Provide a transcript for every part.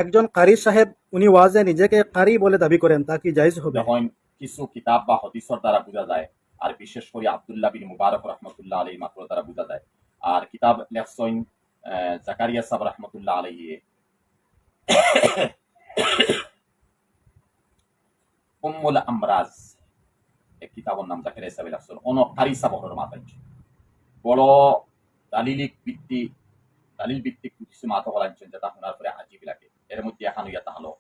একজন কারি সাহেব উনি ওয়াজে নিজেকে কারি বলে দাবি করেন, তা কি জায়েজ হবে? যখন কিছু কিতাব বা হদিসর দ্বারা বোঝা যায়, আর বিশেষ করে আব্দুল্লাহ বিন মুবারক রহমতুল্লাহ আলী মাত্র দ্বারা বোঝা যায়। আর কিতাব লেখসইন জাকারিয়া সাহেব রহমতুল্লাহ আলাইহি উম্মুল আমরাজ এক কিতাবর নাম জাকারিয়া সাহেব লেখসইন অন কারি সাবহর মাতাই বড় দালিলিক ভিত্তিক কিছু মাথা বলাইছেন, যেটা শোনার পরে আজীব লাগে। এর মধ্যে এখন ইয়াতা হলো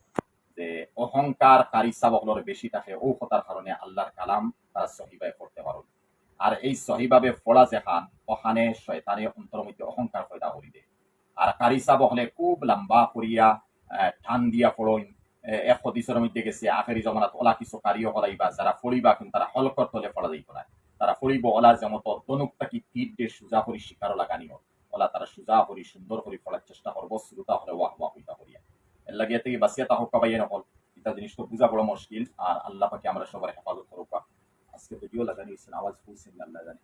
যে অহংকার কারি সাবহর বেশি থাকে, ও কথার কারণে আল্লাহর কালাম তারা সহিভাবে পড়তে পারো। আর এই সহিভাবে পড়া যেখান ওখানে শয়তানে অন্তর মধ্যে অহংকার পয়দা করি দেয়। আর কারি সাব হলে খুব লম্বা করিয়া টান দিয়া পড়ইন। এক হদিসের মধ্যে গেছে আখেরি জমানাত ওলা কিছু কারিও হলাইবা, যারা পড়িবা কিন্তু তারা হলকর তলে পড়া যাইব না। তারা পড়িব ওলা যেমন তনুক তাকি তীর দিয়ে সোজা করি শিকারও লাগানিও ওলা তারা সোজা করি সুন্দর করে পড়ার চেষ্টা করবো, শ্রোতা হলে ওয়াহ ওয়াহ হইতা করিয়া। এর লাগিয়া থেকে বাসিয়া তাহ কাবাইয়া নকল এটা জিনিস তো বুঝা বড় মুশকিল। আর আল্লাহ পাকে আমরা সবার হেফাজত করুক। আজকে ভিডিও লাগানি হয়েছেন, আওয়াজ পৌঁছেন না আল্লাহ জানে,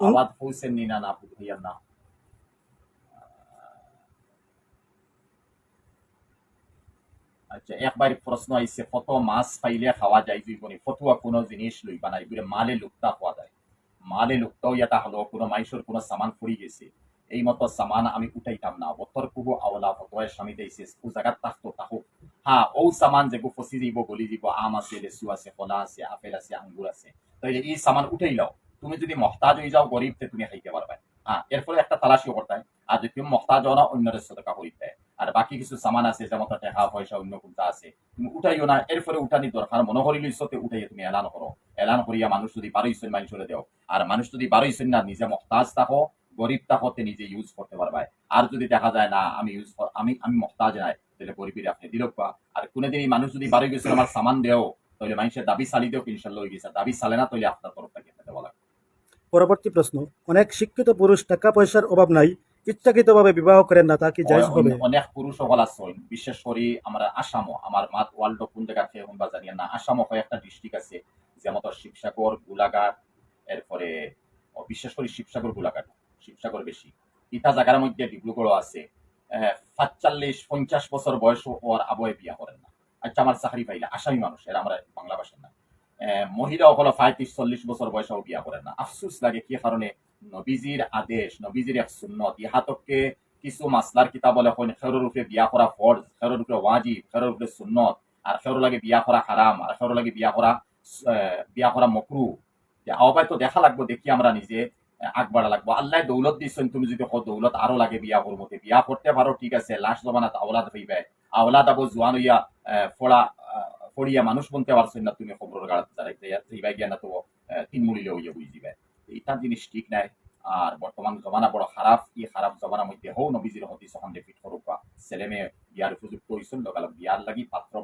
আওয়াজ পৌঁছেন নি না না বুঝাইয়া না। আচ্ছা, একবার প্রশ্ন আইছে, কত মাছ পাইলে খাওয়া যায় জীবনে, ফতুয়া কোনো জিনিস লইবা না, এগুলো মালে লুকতা খাওয়া যায়। মালে লুকতাও ইয়াটা হলো কোনো মাইসর কোনো সামান পড়ি গেছে, এই মতো সামান আমি উঠাইতাম না, বতর কুবো আওলা ফতোয়ায় স্বামী দিয়েছে ও জায়গার তাকতো তাকুক। হ্যাঁ, ও সামান যেগু ফসি দিব গলি দিব, আম আছে, লেসু আছে, কলা আছে, আপেল আছে, আঙ্গুর আছে, তাইলে এই সামান উঠাই লও। তুমি যদি মহতাজ হয়ে যাও, গরিব তুমি খাইতে পারবে। হ্যাঁ, এরপরে একটা তালাশিও করতে হয়। আর যদি তুমি মহতাজ হও না, অন্যের সদকা করিতে। আর বাকি কিছু সামান আছে যেমন টাকা পয়সা অন্য কোনটা আছে, তুমি উঠাইও না। এরপরে উঠানি দরকার মনে করিল ইসতে উঠাইয়া তুমি এলান করো। এলান করিয়া মানুষ যদি বারোইছেন মানুষ চলে দেও। আর মানুষ যদি বারোইছেন না, নিজে মহতাজ থাকো, গরিব থাকতে নিজে ইউজ করতে পারবে। আর যদি দেখা যায় না আমি আমি মহতাজ নাই, তাহলে গরিবের আপনি দিলক বা। আর কোনোদিন এই মানুষ যদি বারোই গেছিল আমার সামান দেও, তাহলে মানুষের দাবি চালি দেও, ইনশাল্লাহ হয়ে গেছে। দাবি চালে না, তাহলে আপনার তরফ থেকে খেতে বলা। পরবর্তী প্রশ্ন, অনেক শিক্ষিত পুরুষ টাকা পয়সার অভাব নাই, ইচ্ছাকৃতভাবে বিবাহ করেন না, তা কি জায়েজ হবে? অনেক পুরুষ সকল আছে, বিশেষ করে আমরা আসামও, আমার মাত ওয়ার্ল্ড কোন জায়গা থেকে বা জানিয়া না, আসামও কয়েকটা ডিস্ট্রিক্ট আছে যেমন শিবসাগর, গোলাঘাট, এরপরে বিশেষ করে শিবসাগর গোলাঘাট, শিবসাগর বেশি। ইটা জায়গার মধ্যে ডিব্রুগড়ও আছে। 45-50 বছর বয়স ওর আবয়ে বিয়া করেন না। আচ্ছা, আমার চাকরি পাইলে আসামি মানুষ, এরা আমরা বাংলা ভাষার না। মহিলা হলো 35-40 বছর বয়সেও বিয়া করেন না। আফসুস লাগে কি কারণে, নবীজির আদেশ, নবীজির এক সুন্নত, ইহাতকে কিছু মাসলার কিতাব বলে খেরোর উপরে বিয়া করা ফরজ, খেরোর উপরে ওয়াজিব, খেরোর উপরে সুন্নত, আর খেরোর লাগে বিয়া করা হারাম, আর খেরোর লাগে বিয়া করা মকরু। আহ্বায় তো দেখা লাগবো, দেখি আমরা নিজে আগবাড়া লাগবো। আল্লাহ দৌলত দিচ্ছেন, তুমি যদি দৌলত আরো লাগে বিয়া করবো, বিয়া করতে পারো, ঠিক আছে। লাস্ট জমানাত আওলাদ হইবে, আওলাদ আবো জোয়ান হইয়া ফোড়া ফড়িয়া মানুষ বলতে পারছেন না, তুমি খবরের গাড়াত যাইবাই গিয়া না তো 3 মুড়িলে হইয়া বুঝ দিবে। এটা জিনিস ঠিক নাই। আর বর্তমান জমানা বড় খারাপ। এই খারাপ জমানার মধ্যে হও নবীজির হদিস ওখান ফিট করুক, ছেলে মেয়ে বিয়ার উপযুক্ত হয়েছেন, লগালগ বিয়ার লাগি পাত্র